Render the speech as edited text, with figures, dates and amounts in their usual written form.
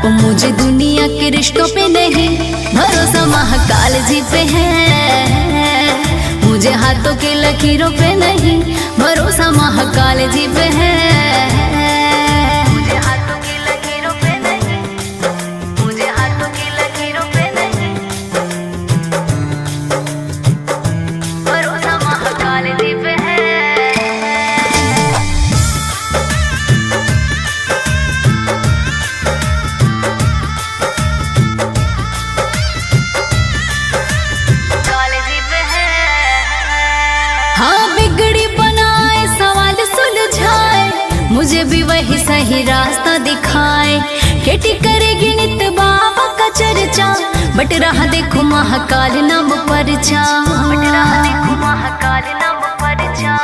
मुझे दुनिया के रिश्तों पे नहीं भरोसा, महाकाल जी पे है। मुझे हाथों की लकीरों पे नहीं भरोसा, महाकाल जी पे है। मुझे हाथों की लकीरों पे नहीं, मुझे हाथों की लकीरों पे नहीं भरोसा, महाकाल जी पे है। हाँ बिगड़ी बनाए सवाल सुलझाए, मुझे भी वही सही रास्ता दिखाए। केटी करेगी नित बाबा का चर्चा, बट रहा देखो महाकाल नाम परचा, बट रहा देखो महाकाल नाम परचा।